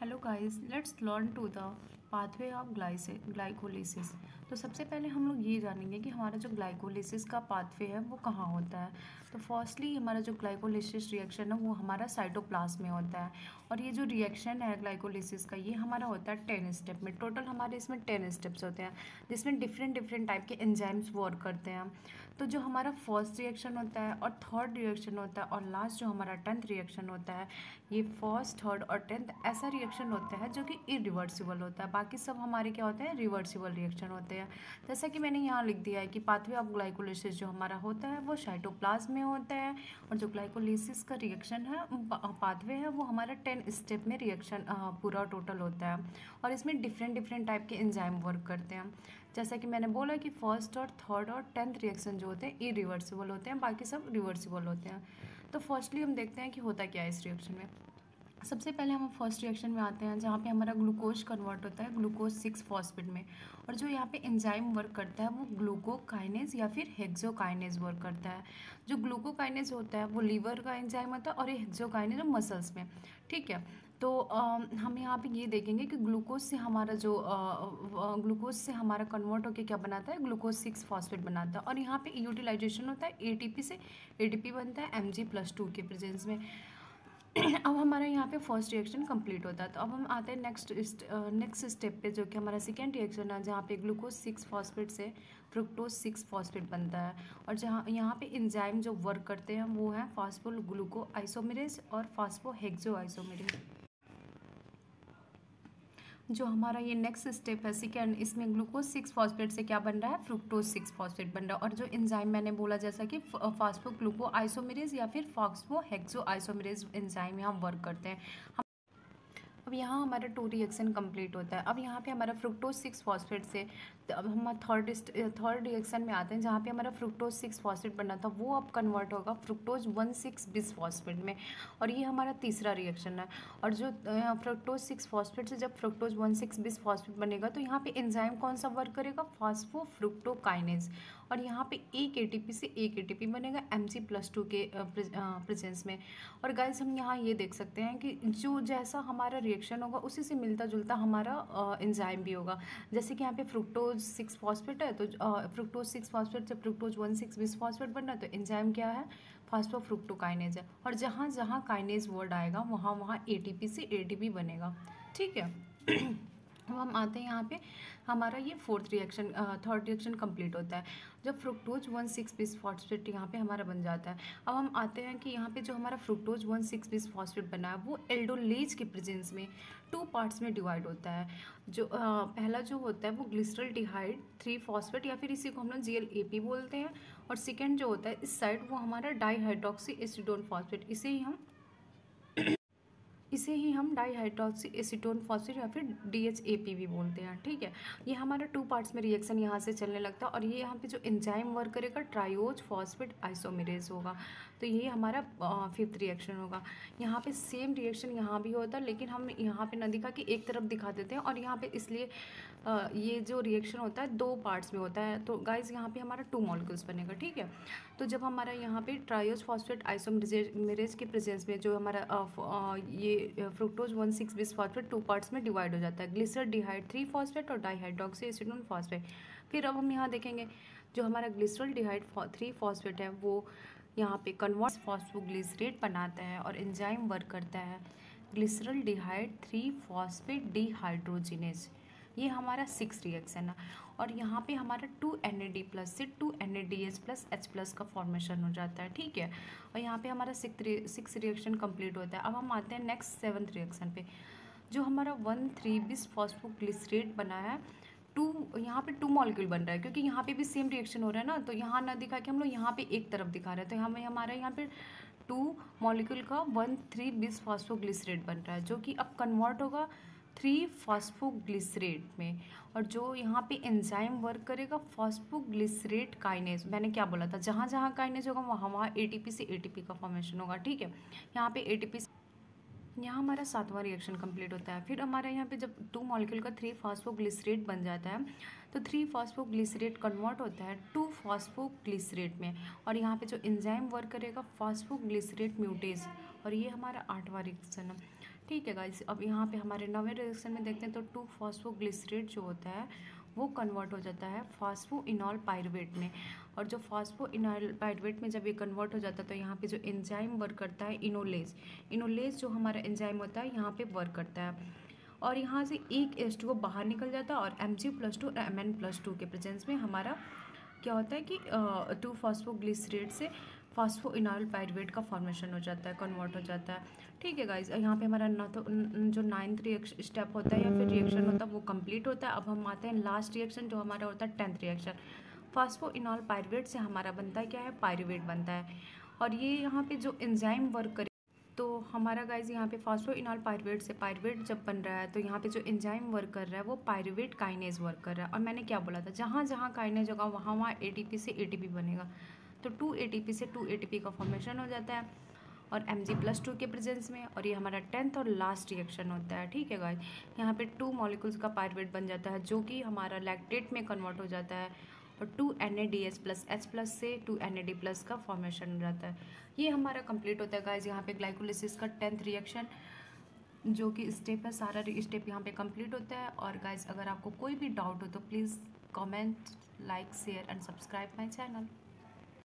Hello guys, let's learn to the pathway of glycolysis. तो सबसे पहले हम लोग ये जानेंगे कि हमारा जो ग्लाइकोलिसिस का पाथवे है वो कहाँ होता है। तो फर्स्टली हमारा जो ग्लाइकोलिसिस रिएक्शन है वो हमारा साइटोप्लाज्म में होता है। और ये जो रिएक्शन है ग्लाइकोलिसिस का ये हमारा होता है 10 स्टेप में। टोटल हमारे इसमें 10 स्टेप्स होते हैं जिसमें डिफरेंट डिफरेंट टाइप के एंजाइम्स वर्क करते हैं। तो जो हमारा फर्स्ट रिएक्शन होता है और थर्ड रिएक्शन होता है और लास्ट जो हमारा 10th रिएक्शन होता है, ये फर्स्ट, थर्ड और 10th ऐसा रिएक्शन होता है जो कि इरिवर्सिबल होता है। बाकी सब हमारे क्या होते हैं, रिवर्सिबल रिएक्शन होते हैं। जैसा कि मैंने यहाँ लिख दिया है कि पाथवे ऑफ ग्लाइकोलिसिस जो हमारा होता है वो साइटोप्लाज्म में होता है। और जो ग्लाइकोलिसिस का रिएक्शन है पाथवे है वो हमारा 10 स्टेप में रिएक्शन पूरा टोटल होता है। और इसमें डिफरेंट डिफरेंट टाइप के एंजाइम वर्क करते हैं। जैसा कि मैंने बोला कि फर्स्ट और थर्ड और 10th रिएक्शन जो होते हैं इरिवर्सिबल होते हैं, बाकी सब रिवर्सिबल होते हैं। तो फर्स्टली हम देखते हैं कि होता क्या है इस रिएक्शन में। सबसे पहले हम फर्स्ट रिएक्शन में आते हैं जहाँ पे हमारा ग्लूकोज कन्वर्ट होता है ग्लूकोज 6 फॉस्फेट में। और जो यहाँ पे एंजाइम वर्क करता है वो ग्लूकोकाइनेज या फिर हेक्सोकाइनेज वर्क करता है। जो ग्लूकोकाइनेज होता है वो लीवर का एंजाइम होता है और ये हेक्सोकाइनेज मसल्स में। ठीक है, तो हम यहाँ पे ये देखेंगे कि ग्लूकोज से हमारा जो ग्लूकोज से हमारा कन्वर्ट होकर क्या बनाता है, ग्लूकोज 6 फॉस्फेट बनाता है। और यहाँ पे यूटिलाइजेशन होता है एटीपी से, एटीपी बनता है Mg+2 के प्रेजेंस में। अब हमारा यहाँ पे फर्स्ट रिएक्शन कंप्लीट होता है। तो अब हम आते हैं नेक्स्ट स्टेप पे जो कि हमारा सेकेंड रिएक्शन है जहाँ पे ग्लूकोज 6 फॉस्फेट से फ्रुक्टोज 6 फॉस्फेट बनता है। और जहाँ यहाँ पे एंजाइम जो वर्क करते हैं वो हैं फॉस्फोग्लूको आइसोमेरेज और फॉस्फोहेक्सो आइसोमेरेज। जो हमारा ये नेक्स्ट स्टेप है सेकेंड, इसमें ग्लूकोज 6 फॉस्फेट से क्या बन रहा है, फ्रुक्टोज 6 फॉस्फेट बन रहा है। और जो एंजाइम मैंने बोला जैसा कि फॉस्फोग्लूको आइसोमेरेज या फिर फॉस्फोहेक्सो आइसोमेरेज एंजाइम यहाँ वर्क करते हैं। अब यहाँ हमारा 2 रिएक्शन कंप्लीट होता है। अब यहाँ पे हमारा फ्रुक्टोज 6 फॉस्फेट से अब हम थर्ड रिएक्शन में आते हैं जहाँ पे हमारा फ्रुक्टोज 6 फॉस्फेट बना था वो अब कन्वर्ट होगा फ्रुक्टोज 1,6 बिस फॉस्फेट में। और ये हमारा तीसरा रिएक्शन है। और जो फ्रुक्टोज 6 फॉस्फेट से जब फ्रुक्टोज 1,6 बिस फॉस्फेट बनेगा तो यहाँ पे एंजाइम कौन सा वर्क करेगा, फॉस्फोफ्रुक्टोकाइनेज। और यहाँ पे एक एटीपी से एक एटीपी बनेगा Mg+2 के प्रेजेंस में। और गाइस हम यहाँ ये देख सकते हैं कि जो जैसा हमारा रिएक्शन होगा उसी से मिलता जुलता हमारा एंजाइम भी होगा। जैसे कि यहाँ पे फ्रुक्टोज 6 फॉस्फेट है तो फ्रुक्टोज 6 फॉस्फेट से फ्रुक्टोज 1,6 बिस फॉस्फेट बन रहा है तो एंजाइम क्या है, फॉस्फोफ्रुक्टोकाइनेज है। और जहाँ जहाँ काइनेज वर्ड आएगा वहाँ वहाँ एटीपी से एटीपी बनेगा। ठीक है। अब हम आते हैं यहाँ पे हमारा ये थर्ड रिएक्शन कंप्लीट होता है जब फ्रुक्टोज 1,6 बिस फॉस्फेट यहाँ पे हमारा बन जाता है। अब हम आते हैं कि यहाँ पे जो हमारा फ्रुक्टोज 1,6 बिस फॉस्फेट बना है वो एल्डोलेज के प्रेजेंस में 2 पार्ट्स में डिवाइड होता है। जो पहला जो होता है वो ग्लिसरल्डिहाइड 3 फॉस्फेट या फिर इसी को हम लोग GLAP बोलते हैं। और सेकेंड जो होता है इस साइड वो हमारा डाईहाइड्रोक्सी एसीटोन फॉस्फेट, इसे ही हम डाईहाइड्रोक्सी एसीटोन फॉस्फेट या फिर DHAP भी बोलते हैं। ठीक है, ये हमारा 2 पार्ट्स में रिएक्शन यहाँ से चलने लगता है। और ये यहाँ पे जो एंजाइम वर्क करेगा ट्राइओज फॉस्फेट आइसोमेरेज होगा। तो ये हमारा 5th रिएक्शन होगा। यहाँ पे सेम रिएक्शन यहाँ भी होता है लेकिन हम यहाँ पे ना दिखा कि एक तरफ दिखा देते हैं। और यहाँ पे इसलिए ये जो रिएक्शन होता है 2 पार्ट्स में होता है। तो गाइज यहाँ पे हमारा 2 मॉलिक्यूल्स बनेगा। ठीक है, तो जब हमारा यहाँ पे ट्राइओज फॉस्फेट आइसोमेरेज के प्रेजेंस में जो हमारा ये फ्रुक्टोज 1,6 बिस फॉस्फेट 2 पार्ट्स में डिवाइड हो जाता है, ग्लिसरल्डिहाइड 3 फॉस्फेट और डाईहाइड्रोक्सी एसीटोन फॉस्फेट। फिर अब हम यहाँ देखेंगे जो हमारा ग्लिसरल्डिहाइड 3 फॉस्फेट है वो यहाँ पे कन्वर्ट फॉस्फोग्लिसरेट बनाता है और एंजाइम वर्क करता है ग्लिसरल्डिहाइड 3 फॉस्फेट डिहाइड्रोजिनेज। ये हमारा 6 रिएक्शन है। और यहाँ पे हमारा 2 NAD+ से 2 NADH+ H+ का फॉर्मेशन हो जाता है। ठीक है, और यहाँ पे हमारा 6 रिएक्शन कंप्लीट होता है। अब हम आते हैं नेक्स्ट 7th रिएक्शन पे जो हमारा 1,3 बिस फॉस्फोग्लिसरेट बना है। यहाँ पे 2 मॉलिक्यूल बन रहा है क्योंकि यहाँ पे भी सेम रिएक्शन हो रहा है ना, तो यहाँ ना दिखा के हम लोग यहाँ पे एक तरफ दिखा रहे हैं। तो हमें हमारा यहाँ पे 2 मॉलिक्यूल का 1,3 बिस फॉस्फोग्लिसरेट बन रहा है जो कि अब कन्वर्ट होगा 3 फॉस्फोग्लिसरेट में। और जो यहाँ पे एंजाइम वर्क करेगा फॉस्फोग्लिसरेट काइनेज। मैंने क्या बोला था, जहाँ जहाँ काइनेज होगा वहाँ वहाँ एटीपी से एटीपी का फॉर्मेशन होगा। ठीक है, यहाँ पे एटीपी, यहाँ हमारा 7वां रिएक्शन कंप्लीट होता है। फिर हमारा यहाँ पे जब 2 मॉलिक्यूल का 3 फॉस्फोग्लिसरेट बन जाता है तो 3 फॉस्फोग्लिसरेट कन्वर्ट होता है 2 फॉस्फोग्लिसरेट में। और यहाँ पे जो एंजाइम वर्क करेगा फॉस्फोग्लिसरेट म्यूटेज। और ये हमारा 8वां रिएक्शन है। ठीक है गाइस, अब यहाँ पे हमारे नवे रिएक्शन में देखते हैं तो 2-फॉस्फोग्लिसरेट जो होता है वो कन्वर्ट हो जाता है फास्फोइनॉल पाइरुवेट में। और जो फास्फोइनॉल पाइरुवेट में जब ये कन्वर्ट हो जाता है तो यहाँ पे जो एंजाइम वर्क करता है इनोलेज, इनोलेज जो हमारा एंजाइम होता है यहाँ पे वर्क करता है और यहाँ से एक H2O बाहर निकल जाता है और Mg+2 और Mn+2 के प्रेजेंस में हमारा क्या होता है कि 2-फॉस्फोग्लिसरेट से फास्फोइनॉल पाइरुवेट का फॉर्मेशन हो जाता है, कन्वर्ट हो जाता है। ठीक है गाइज, यहाँ पे हमारा जो 9th रिएक्शन स्टेप होता है या फिर रिएक्शन होता है वो कंप्लीट होता है। अब हम आते हैं लास्ट रिएक्शन जो हमारा होता है 10th रिएक्शन। फास्फोइनॉल पाइरुवेट से हमारा बनता है क्या है, पाइरुवेट बनता है। और ये यहाँ पे जो एंजाइम वर्क करे तो हमारा गाइज यहाँ पे फास्फोइनॉल पाइरुवेट से पाइरुवेट जब बन रहा है तो यहाँ पे जो एंजाइम वर्क कर रहा है वो पाइरुवेट काइनेज वर्क कर रहा है। और मैंने क्या बोला था, जहाँ जहाँ काइनेज होगा वहाँ वहाँ ATP से ATP बनेगा, तो 2 ATP से 2 ATP का फॉर्मेशन हो जाता है और Mg+2 के प्रेजेंस में। और ये हमारा 10th और लास्ट रिएक्शन होता है। ठीक है गाइज, यहाँ पे 2 मॉलिक्यूल्स का पाइरुवेट बन जाता है जो कि हमारा लैक्टेट में कन्वर्ट हो जाता है और 2 NADH+H+ से 2 NAD+ का फॉर्मेशन हो जाता है। ये हमारा कंप्लीट होता है गाइज यहाँ पे ग्लाइकोलिसिस का 10th रिएक्शन जो कि स्टेप है, सारा स्टेप यहाँ पे कंप्लीट होता है। और गाइज अगर आपको कोई भी डाउट हो तो please comment, like, share and subscribe my channel.